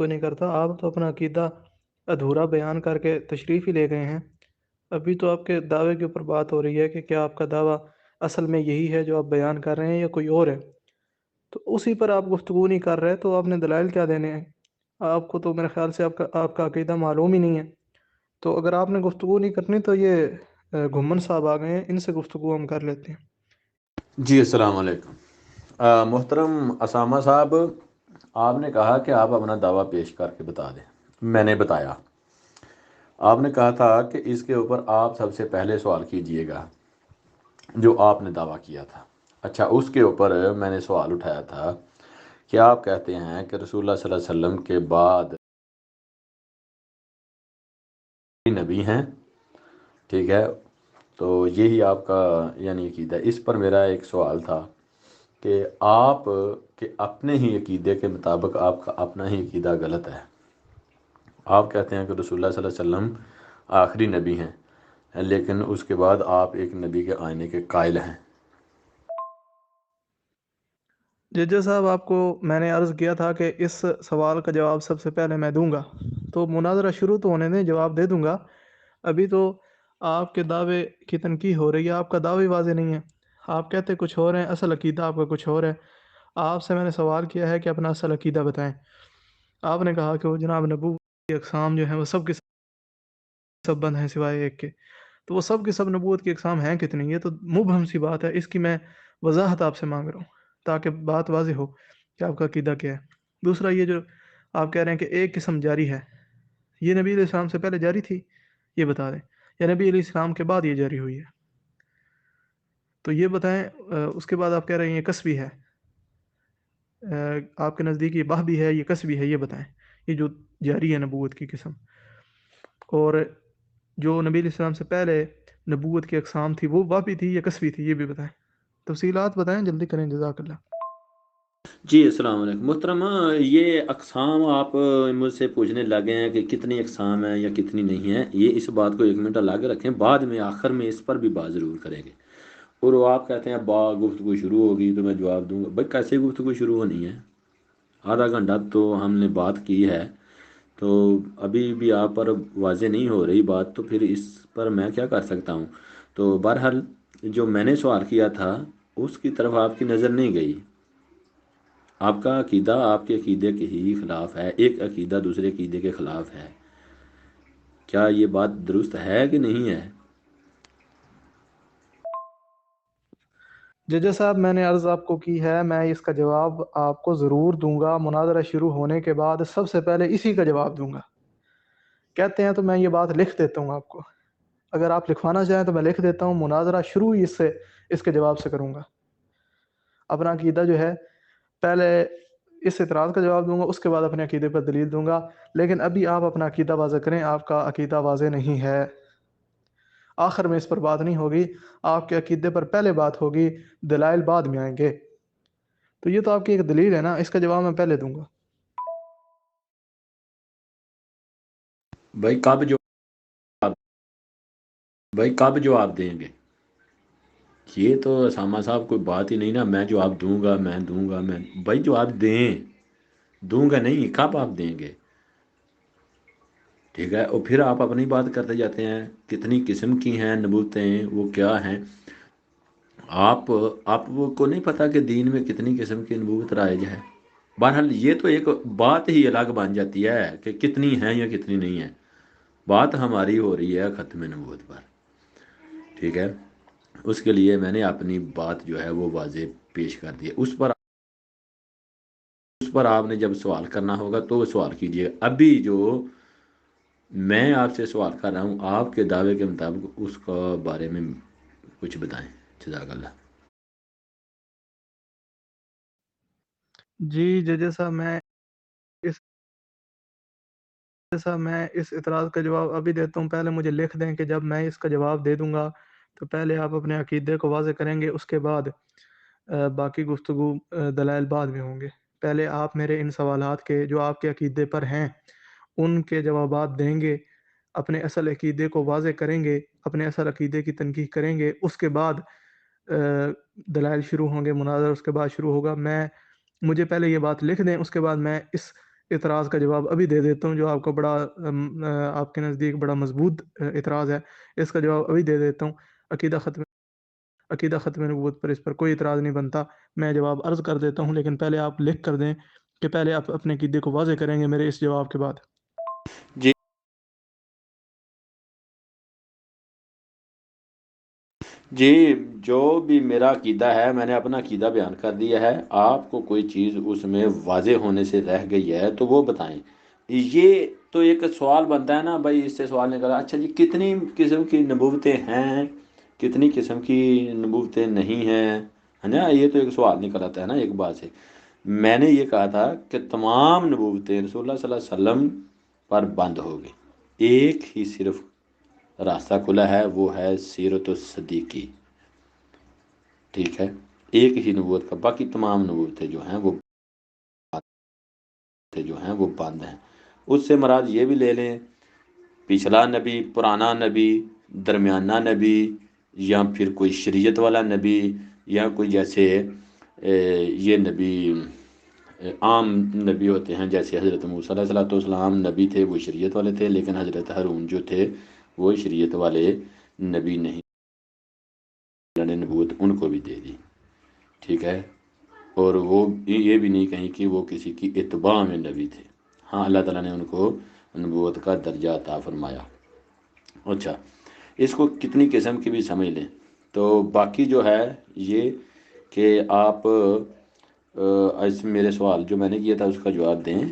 کوئی نہیں کرتا، آپ تو اپنا عقیدہ ادھورا بیان کر کے تشریف ہی لے گئے ہیں۔ ابھی تو آپ کے دعوے کے اوپر بات ہو رہی ہے کہ کیا آپ کا دعویٰ اصل میں یہی ہے جو آپ بیان کر رہے ہیں یا کوئی اور ہے، تو اسی پر آپ گفتگو نہیں کر رہے تو آپ نے دلائل کیا دینے ہیں؟ آپ کو تو میرے خیال سے آپ کا عقیدہ معلوم ہی نہیں ہے۔ تو اگر آپ نے گفتگو نہیں کرنی تو یہ گھمن صاحب آ گئے ہیں، ان سے گفتگو ہم کر لیتے ہیں۔ جی السلام علیکم محترم اسامہ صاحب، آپ نے کہا کہ آپ اپنا دعویٰ پیش کر کے بتا دیں۔ میں نے بتایا، آپ نے کہا تھا کہ اس کے اوپر آپ سب سے پہلے سوال کیجئے گا جو آپ نے دعویٰ کیا تھا۔ اچھا، اس کے اوپر میں نے سوال اٹھایا تھا کہ آپ کہتے ہیں کہ رسول اللہ صلی اللہ علیہ وسلم کے بعد نبی ہیں، ٹھیک ہے؟ تو یہی آپ کا یعنی عقیدہ ہے۔ اس پر میرا ایک سوال تھا کہ آپ کے اپنے ہی عقیدے کے مطابق آپ کا اپنا ہی عقیدہ غلط ہے۔ آپ کہتے ہیں کہ رسول اللہ صلی اللہ علیہ وسلم آخری نبی ہیں، لیکن اس کے بعد آپ ایک نبی کے آنے کے قائل ہیں۔ ججا صاحب، آپ کو میں نے عرض کیا تھا کہ اس سوال کا جواب سب سے پہلے میں دوں گا، تو مناظرہ شروع تو ہونے دیں، جواب دے دوں گا۔ ابھی تو آپ کے دعوے کی تنقید ہو رہی ہے، آپ کا دعوی واضح نہیں ہے۔ آپ کہتے کچھ اور ہیں، اصل عقیدہ آپ کا کچھ اور ہے۔ آپ سے میں نے سوال کیا ہے کہ اپنا اصل عقیدہ بتائیں۔ آپ نے کہا کہ وہ جناب نبوت کی اقسام جو ہیں وہ سب کے سب بند ہیں سوائے ایک کے، تو وہ سب کے سب نبوت کی اقسام ہیں کتنی؟ یہ تو مبہم سی بات ہے، اس کی میں وضاحت آپ سے مانگ رہا ہوں تاکہ بات واضح ہو کہ آپ کا عقیدہ کیا ہے۔ دوسرا، یہ جو آپ کہہ رہے ہیں کہ ایک قسم جاری ہے، یہ نبی علیہ السلام سے پہلے جاری تھی؟ یہ بتا دیں، یا نبی علیہ السلام کے بعد یہ جاری ہوئی ہے؟ تو یہ بتائیں۔ اس کے بعد آپ کہہ رہے ہیں یہ کسبی ہے، آپ کے نزدیک یہ بہبی ہے، یہ کسبی ہے؟ یہ بتائیں، یہ جو جاری ہے نبوت کی قسم، اور جو نبی علیہ السلام سے پہلے نبوت کی اقسام تھی وہ واپی تھی یا کسبی تھی؟ یہ بھی بتائیں، تفصیلات بتائیں، جلدی کریں، جزاک اللہ۔ جی السلام علیکم محترمہ، یہ اقسام آپ مجھ سے پوچھنے لگے ہیں کہ کتنی اقسام ہیں یا کتنی نہیں ہیں، یہ اس بات کو ایک منٹ الگ رکھیں، بعد میں آخر میں اس پر بھی بات ضرور کریں گے۔ اور وہ آپ کہتے ہیں گفتگو شروع ہوگی تو میں جواب دوں گا۔ بھائی کیسے گفتگو شروع ہونی ہے؟ آدھا گھنٹہ تو ہم نے بات کی ہے، تو ابھی بھی آپ پر واضح نہیں ہو رہی بات، تو پھر اس پر میں کیا کر سکتا ہوں؟ تو بہرحال جو میں نے سوال کیا تھا اس کی طرف آپ کی نظر نہیں گئی۔ آپ کا عقیدہ آپ کے عقیدے کے ہی خلاف ہے، ایک عقیدہ دوسرے عقیدے کے خلاف ہے۔ کیا یہ بات درست ہے کہ نہیں ہے؟ ججا صاحب، میں نے عرض آپ کو کی ہے، میں اس کا جواب آپ کو ضرور دوں گا، مناظرہ شروع ہونے کے بعد سب سے پہلے اسی کا جواب دوں گا۔ کہتے ہیں تو میں یہ بات لکھ دیتا ہوں آپ کو، اگر آپ لکھوانا چاہیں تو میں لکھ دیتا ہوں، مناظرہ شروع ہی اس کے جواب سے کروں گا۔ اپنا عقیدہ جو ہے پہلے اس اعتراض کا جواب دوں گا، اس کے بعد اپنے عقیدے پر دلیل دوں گا، لیکن ابھی آپ اپنا عقیدہ واضح کریں، آپ کا عقیدہ واضح نہیں ہے۔ آخر میں اس پر بات نہیں ہوگی، آپ کے عقیدے پر پہلے بات ہوگی، دلائل بعد میں آئیں گے۔ تو یہ تو آپ کی ایک دلیل ہے نا، اس کا جواب میں پہلے دوں گا۔ بھائی کب جواب دیں گے؟ یہ تو اسامہ صاحب کوئی بات ہی نہیں نا، میں جواب دوں گا، میں دوں گا، میں بھائی جواب دوں گا نہیں، کب آپ دیں گے؟ ٹھیک ہے، اور پھر آپ اپنی بات کرتے جاتے ہیں کتنی قسم کی ہیں نبوتیں، وہ کیا ہیں؟ آپ وہ کو نہیں پتہ کہ دین میں کتنی قسم کی نبوت رائج ہے؟ بہرحال یہ تو ایک بات ہی الگ بن جاتی ہے کہ کتنی ہیں یا کتنی نہیں ہیں۔ بات ہماری ہو رہی ہے ختم نبوت پر، ٹھیک ہے؟ اس کے لیے میں نے اپنی بات جو ہے وہ واضح پیش کر دی ہے۔ اس پر آپ نے جب سوال کرنا ہوگا تو سوال کیجیے۔ ابھی جو میں آپ سے سوال کر رہا ہوں آپ کے دعوے کے مطابق اس کا بارے میں کچھ بتائیں، جزاک اللہ۔ جی ججا صاحب، میں اس اعتراض کا جواب ابھی دیتا ہوں، پہلے مجھے لکھ دیں کہ جب میں اس کا جواب دے دوں گا تو پہلے آپ اپنے عقیدے کو واضح کریں گے، اس کے بعد باقی گفتگو دلائل بعد میں ہوں گے۔ پہلے آپ میرے ان سوالات کے جو آپ کے عقیدے پر ہیں ان کے جوابات دیں گے، اپنے اصل عقیدے کو واضح کریں گے، اپنے اصل عقیدے کی تنقید کریں گے، اس کے بعد دلائل شروع ہوں گے، مناظرہ اس کے بعد شروع ہوگا۔ مجھے پہلے یہ بات لکھ دیں، اس کے بعد میں اس اعتراض کا جواب ابھی دے دیتا ہوں، جو آپ کو بڑا آپ کے نزدیک بڑا مضبوط اعتراض ہے، اس کا جواب ابھی دے دیتا ہوں۔ عقیدہ ختم نبوت پر اس پر کوئی اعتراض نہیں بنتا، میں جواب عرض کر دیتا ہوں، لیکن پہلے آپ لکھ کر دیں کہ پہلے آپ اپنے عقیدے کو واضح کریں گے میرے اس جواب کے بعد۔ جی جی، جو بھی میرا عقیدہ ہے میں نے اپنا عقیدہ بیان کر دیا ہے، آپ کو کوئی چیز اس میں واضح ہونے سے رہ گئی ہے تو وہ بتائیں۔ یہ تو ایک سوال بنتا ہے نا بھائی، اس سے سوال نکلا اچھا جی کتنی قسم کی نبوتیں ہیں، کتنی قسم کی نبوتیں نہیں ہیں، ہے نا؟ یہ تو ایک سوال نکل آتا ہے نا ایک بات سے۔ میں نے یہ کہا تھا کہ تمام نبوتیں رسول اللہ صلی اللہ علیہ وسلم پر بند ہو گئی، ایک ہی صرف راستہ کھلا ہے، وہ ہے سیرت الصدیقی، ٹھیک ہے؟ ایک ہی نبوت کا، باقی تمام نبوتیں جو ہیں وہ بند ہیں۔ اس سے مراد یہ بھی لے لیں پچھلا نبی، پرانا نبی، درمیانہ نبی، یا پھر کوئی شریعت والا نبی، یا کوئی جیسے یہ نبی عام نبی ہوتے ہیں، جیسے حضرت موسیٰ علیہ السلام نبی تھے، وہ شریعت والے تھے، لیکن حضرت ہارون جو تھے وہ شریعت والے نبی نہیں، اللہ نے نبوت ان کو بھی دے دی، ٹھیک ہے؟ اور وہ یہ بھی نہیں کہیں کہ وہ کسی کی اتباع میں نبی تھے، ہاں اللہ تعالیٰ نے ان کو نبوت کا درجہ عطا فرمایا۔ اچھا، اس کو کتنی قسم کی بھی سمجھ لیں، تو باقی جو ہے یہ کہ آپ اس میرے سوال جو میں نے کیا تھا اس کا جواب دیں،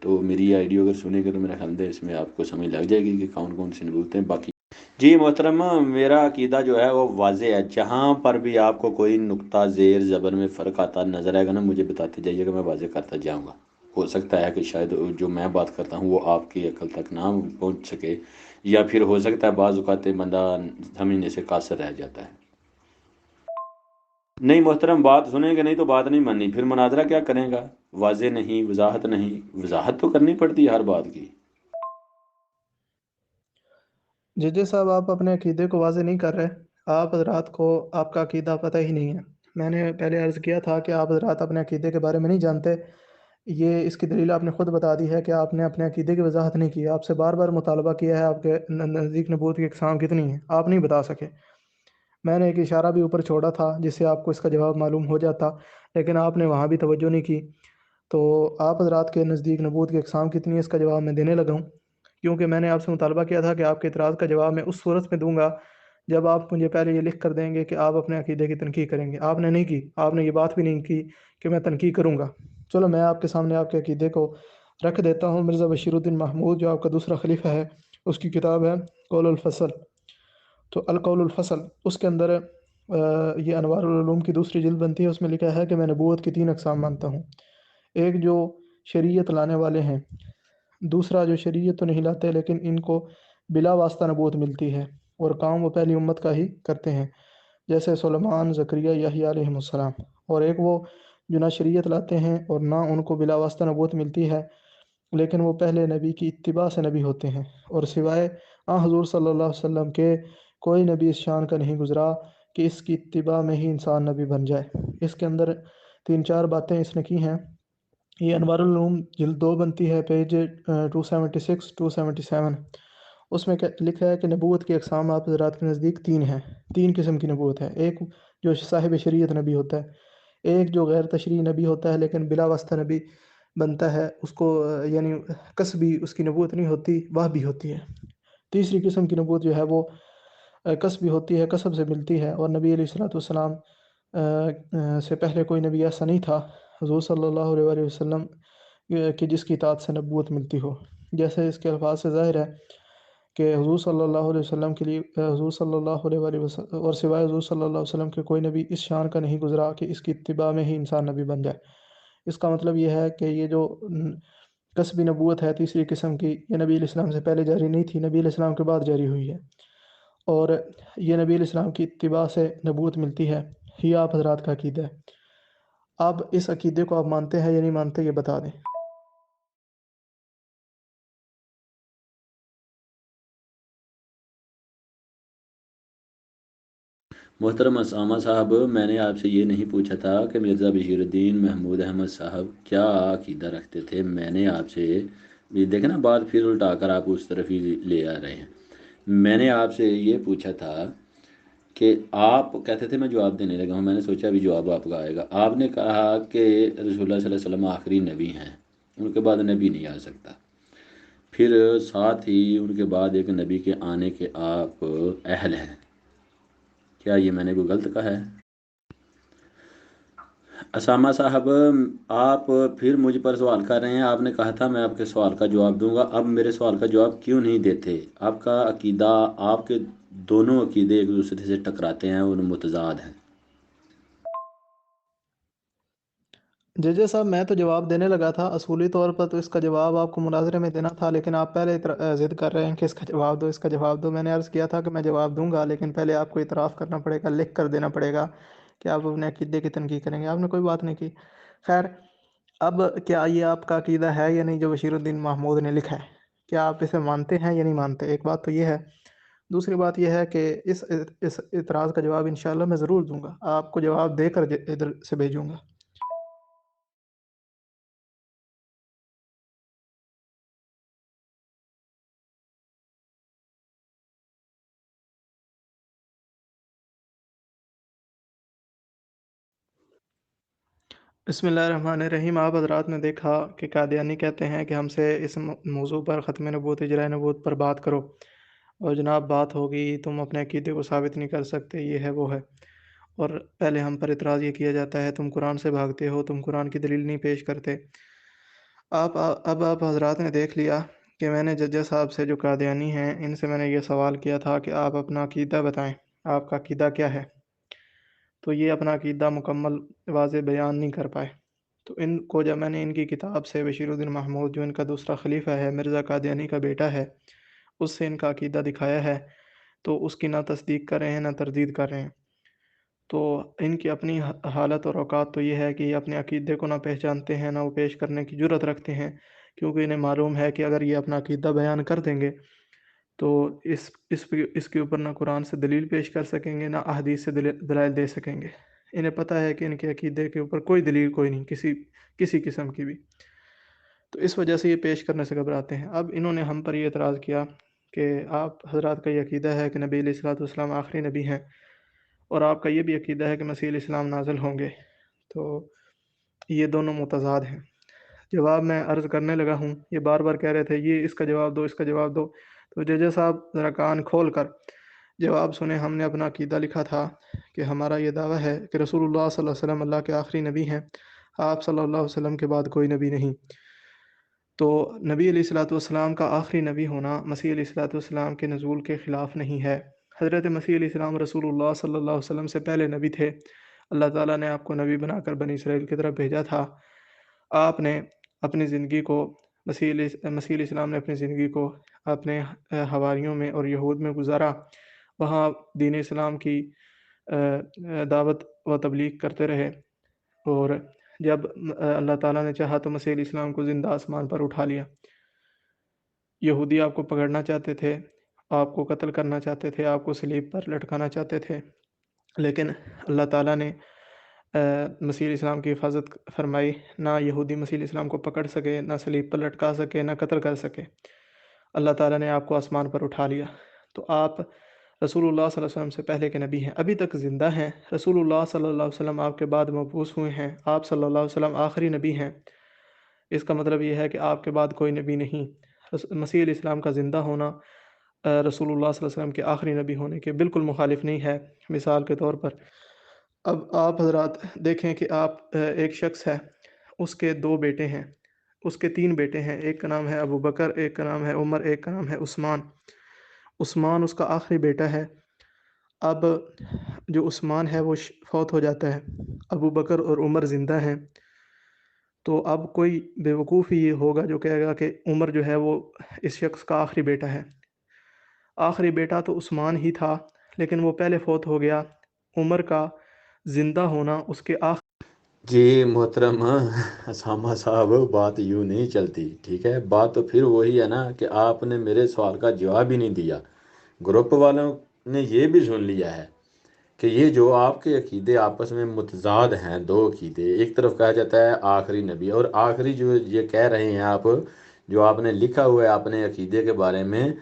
تو میری آئیڈیو اگر سنیں گے تو میرا خیال ہے اس میں آپ کو سمجھ لگ جائے گی کہ کون کون سی نبوتیں باقی۔ جی محترم، میرا عقیدہ جو ہے وہ واضح ہے، جہاں پر بھی آپ کو کوئی نقطہ زیر زبر میں فرق آتا نظر آئے گا نا، مجھے بتاتے جائیے گا، میں واضح کرتا جاؤں گا۔ ہو سکتا ہے کہ شاید جو میں بات کرتا ہوں وہ آپ کی عقل تک نہ پہنچ سکے، یا پھر ہو سکتا ہے بعض اوقات بندہ سمجھنے سے قاصر رہ جاتا ہے۔ نہیں محترم، بات سنیں گے نہیں تو بات نہیں ماننی، پھر مناظرہ کیا کریں گا؟ واضح نہیں، وضاحت نہیں، وضاحت تو کرنی پڑتی ہے ہر بات کی۔ جی صاحب، آپ اپنے عقیدے کو واضح نہیں کر رہے، آپ حضرات کو آپ کا عقیدہ پتہ ہی نہیں ہے۔ میں نے پہلے عرض کیا تھا کہ آپ حضرات اپنے عقیدے کے بارے میں نہیں جانتے، یہ اس کی دلیل آپ نے خود بتا دی ہے کہ آپ نے اپنے عقیدے کی وضاحت نہیں کی۔ آپ سے بار بار مطالبہ کیا ہے آپ کے نزدیک نبوت کی اقسام کتنی ہیں، آپ نہیں بتا سکے۔ میں نے ایک اشارہ بھی اوپر چھوڑا تھا جس سے آپ کو اس کا جواب معلوم ہو جاتا، لیکن آپ نے وہاں بھی توجہ نہیں کی۔ تو آپ حضرات کے نزدیک نبوت کی اقسام کتنی ہے اس کا جواب میں دینے لگا ہوں، کیونکہ میں نے آپ سے مطالبہ کیا تھا کہ آپ کے اعتراض کا جواب میں اس صورت میں دوں گا جب آپ مجھے پہلے یہ لکھ کر دیں گے کہ آپ اپنے عقیدے کی تنقید کریں گے۔ آپ نے نہیں کی، آپ نے یہ بات بھی نہیں کی کہ میں تنقید کروں گا۔ چلو میں آپ کے سامنے آپ کے عقیدے کو رکھ دیتا ہوں۔ مرزا بشیر الدین محمود جو آپ کا دوسرا خلیفہ ہے، اس کی کتاب ہے قول الفصل، تو القول الفصل، اس کے اندر یہ انوار العلوم کی دوسری جلد بنتی ہے، اس میں لکھا ہے کہ میں نبوت کی 3 اقسام مانتا ہوں۔ ایک جو شریعت لانے والے ہیں، دوسرا جو شریعت تو نہیں لاتے لیکن ان کو بلا واسطہ نبوت ملتی ہے، اور کام وہ پہلی امت کا ہی کرتے ہیں، جیسے سلیمان، زکریا، یحییٰ علیہم السلام۔ اور ایک وہ جو نہ شریعت لاتے ہیں اور نہ ان کو بلا واسطہ نبوت ملتی ہے، لیکن وہ پہلے نبی کی اتباع سے نبی ہوتے ہیں، اور سوائے حضور صلی اللہ علیہ وسلم کے کوئی نبی اس شان کا نہیں گزرا کہ اس کی اتباع میں ہی انسان نبی بن جائے۔ اس کے اندر 3-4 باتیں اس نے کی ہیں۔ یہ انوار العلوم جلد 2 بنتی ہے، پیج 276 277۔ اس میں لکھا ہے کہ نبوت کے اقسام آپ حضرات کے نزدیک 3 ہیں، 3 قسم کی نبوت ہے۔ ایک جو صاحب شریعت نبی ہوتا ہے، ایک جو غیر تشریعی نبی ہوتا ہے لیکن بلا واسطہ نبی بنتا ہے، اس کو یعنی کسبی اس کی نبوت نہیں ہوتی، وہ بھی ہوتی ہے۔ تیسری قسم کی نبوت جو ہے وہ کسبی ہوتی ہے، کسب سے ملتی ہے، اور نبی علیہ الصلوۃ والسلام سے پہلے کوئی نبی ایسا نہیں تھا حضور صلی اللہ علیہ وآلہ وسلم کہ جس کی اطاعت سے نبوت ملتی ہو۔ جیسے اس کے الفاظ سے ظاہر ہے کہ حضور صلی اللہ علیہ وسلم کے لیے حضور صلی اللہ علیہ وآلہ وسلم اور سوائے حضور صلی اللہ علیہ وسلم کے کوئی نبی اس شان کا نہیں گزرا کہ اس کی اتباع میں ہی انسان نبی بن جائے۔ اس کا مطلب یہ ہے کہ یہ جو کسبی نبوت ہے تیسری قسم کی، یہ نبی علیہ السلام سے پہلے جاری نہیں تھی، نبی علیہ السلام کے بعد جاری ہوئی ہے، اور یہ نبی علیہ السلام کی اتباع سے نبوت ملتی ہے۔ یہ آپ حضرات کا عقیدہ ہے۔ اب اس عقیدے کو آپ مانتے ہیں یا نہیں مانتے، یہ بتا دیں۔ محترم اسامہ صاحب، میں نے آپ سے یہ نہیں پوچھا تھا کہ مرزا بشیر الدین محمود احمد صاحب کیا عقیدہ رکھتے تھے. میں نے آپ سے یہ دیکھا نا، بات پھر الٹا کر آپ اس طرف ہی لے آ رہے ہیں. میں نے آپ سے یہ پوچھا تھا کہ آپ کہتے تھے میں جواب دینے لگا ہوں، میں نے سوچا ابھی جواب آپ کا آئے گا. آپ نے کہا کہ رسول اللہ صلی اللہ علیہ وسلم آخری نبی ہیں، ان کے بعد نبی نہیں آ سکتا. پھر ساتھ ہی ان کے بعد ایک نبی کے آنے کے آپ اہل ہیں. کیا یہ میں نے کوئی غلط کہا ہے؟ اسامہ صاحب، آپ پھر مجھ پر سوال کر رہے ہیں. آپ نے کہا تھا میں آپ کے سوال کا جواب دوں گا، اب میرے سوال کا جواب کیوں نہیں دیتے؟ آپ کا عقیدہ، آپ کے دونوں عقیدے ایک دوسرے سے ٹکراتے ہیں اور متضاد ہیں. ججے صاحب میں تو جواب دینے لگا تھا، اصولی طور پر تو اس کا جواب آپ کو مناظرے میں دینا تھا، لیکن آپ پہلے ضد کر رہے ہیں کہ اس کا جواب دو، اس کا جواب دو. میں نے عرض کیا تھا کہ میں جواب دوں گا، لیکن پہلے آپ کو اعتراف کرنا پڑے گا، لکھ کر دینا پڑے گا کہ آپ اپنے عقیدے کی تنقید کریں گے. آپ نے کوئی بات نہیں کی. خیر، اب کیا یہ آپ کا عقیدہ ہے یا نہیں جو بشیر الدین محمود نے لکھا ہے؟ کیا آپ اسے مانتے ہیں یا نہیں مانتے؟ ایک بات تو یہ ہے. دوسری بات یہ ہے کہ اس اعتراض کا جواب انشاءاللہ میں ضرور دوں گا، آپ کو جواب دے کر ادھر سے بھیجوں گا. بسم اللہ الرحمن الرحیم. آپ حضرات نے دیکھا کہ قادیانی کہتے ہیں کہ ہم سے اس موضوع پر ختم نبوت، اجراء نبوت پر بات کرو، اور جناب بات ہوگی تم اپنے عقیدے کو ثابت نہیں کر سکتے، یہ ہے وہ ہے. اور پہلے ہم پر اعتراض یہ کیا جاتا ہے تم قرآن سے بھاگتے ہو، تم قرآن کی دلیل نہیں پیش کرتے. اب آپ حضرات نے دیکھ لیا کہ میں نے ججا صاحب سے جو قادیانی ہیں ان سے میں نے یہ سوال کیا تھا کہ آپ اپنا عقیدہ بتائیں، آپ کا عقیدہ کیا ہے؟ تو یہ اپنا عقیدہ مکمل واضح بیان نہیں کر پائے. تو ان کو جب میں نے ان کی کتاب سے، بشیر الدین محمود جو ان کا دوسرا خلیفہ ہے، مرزا قادیانی کا بیٹا ہے، اس سے ان کا عقیدہ دکھایا ہے، تو اس کی نہ تصدیق کر رہے ہیں نہ تردید کر رہے ہیں. تو ان کی اپنی حالت اور اوقات تو یہ ہے کہ یہ اپنے عقیدے کو نہ پہچانتے ہیں، نہ وہ پیش کرنے کی جرت رکھتے ہیں، کیونکہ انہیں معلوم ہے کہ اگر یہ اپنا عقیدہ بیان کر دیں گے تو اس کے اوپر نہ قرآن سے دلیل پیش کر سکیں گے، نہ احادیث سے دلائل دے سکیں گے. انہیں پتہ ہے کہ ان کے عقیدے کے اوپر کوئی دلیل کوئی نہیں، کسی قسم کی بھی. تو اس وجہ سے یہ پیش کرنے سے گھبراتے ہیں. اب انہوں نے ہم پر یہ اعتراض کیا کہ آپ حضرات کا یہ عقیدہ ہے کہ نبی علیہ الصلوۃ والسلام آخری نبی ہیں، اور آپ کا یہ بھی عقیدہ ہے کہ مسیح علیہ السلام نازل ہوں گے، تو یہ دونوں متضاد ہیں. جواب میں عرض کرنے لگا ہوں، یہ بار بار کہہ رہے تھے یہ اس کا جواب دو، اس کا جواب دو. تو ججا صاحب ذرا کان کھول کر جواب سنیں. ہم نے اپنا عقیدہ لکھا تھا کہ ہمارا یہ دعویٰ ہے کہ رسول اللہ صلی اللہ علیہ وسلم اللہ کے آخری نبی ہیں، آپ صلی اللہ علیہ وسلم کے بعد کوئی نبی نہیں. تو نبی علیہ الصلوۃ والسلام کا آخری نبی ہونا مسیح علیہ الصلوۃ والسلام کے نزول کے خلاف نہیں ہے. حضرت مسیح علیہ السلام رسول اللہ صلی اللہ علیہ وسلم سے پہلے نبی تھے. اللہ تعالیٰ نے آپ کو نبی بنا کر بنی اسرائیل کی طرف بھیجا تھا. آپ نے اپنی زندگی کو مسیح علیہ السلام نے اپنی زندگی کو اپنے حواریوں میں اور یہود میں گزارا، وہاں دین اسلام کی دعوت و تبلیغ کرتے رہے، اور جب اللہ تعالیٰ نے چاہا تو مسیح علیہ السلام کو زندہ آسمان پر اٹھا لیا. یہودی آپ کو پکڑنا چاہتے تھے، آپ کو قتل کرنا چاہتے تھے، آپ کو صلیب پر لٹکانا چاہتے تھے، لیکن اللہ تعالیٰ نے مسیح علیہ السلام کی حفاظت فرمائی. نہ یہودی مسیح علیہ السلام کو پکڑ سکے، نہ صلیب پر لٹکا سکے، نہ قتل کر سکے. اللہ تعالیٰ نے آپ کو آسمان پر اٹھا لیا. تو آپ رسول اللہ صلی اللہ علیہ وسلم سے پہلے کے نبی ہیں، ابھی تک زندہ ہیں. رسول اللہ صلی اللہ علیہ وسلم آپ کے بعد مبعوث ہوئے ہیں، آپ صلی اللہ علیہ وسلم آخری نبی ہیں. اس کا مطلب یہ ہے کہ آپ کے بعد کوئی نبی نہیں. مسیح علیہ السلام کا زندہ ہونا رسول اللہ صلی اللہ علیہ وسلم کے آخری نبی ہونے کے بالکل مخالف نہیں ہے. مثال کے طور پر اب آپ حضرات دیکھیں کہ آپ ایک شخص ہے، اس کے دو بیٹے ہیں، اس کے تین بیٹے ہیں. ایک کا نام ہے ابو بکر، ایک کا نام ہے عمر، ایک کا نام ہے عثمان. عثمان اس کا آخری بیٹا ہے. اب جو عثمان ہے وہ فوت ہو جاتا ہے، ابو بکر اور عمر زندہ ہیں. تو اب کوئی بیوقوف ہی یہ ہوگا جو کہے گا کہ عمر جو ہے وہ اس شخص کا آخری بیٹا ہے. آخری بیٹا تو عثمان ہی تھا، لیکن وہ پہلے فوت ہو گیا. عمر کا زندہ ہونا اس کے جی محترم اسامہ صاحب، بات یوں نہیں چلتی، ٹھیک ہے؟ بات تو پھر وہی ہے نا کہ آپ نے میرے سوال کا جواب ہی نہیں دیا. گروپ والوں نے یہ بھی سن لیا ہے کہ یہ جو آپ کے عقیدے آپس میں متضاد ہیں، دو عقیدے، ایک طرف کہا جاتا ہے آخری نبی، اور آخری جو یہ کہہ رہے ہیں آپ، جو آپ نے لکھا ہوا ہے اپنے عقیدے کے بارے میں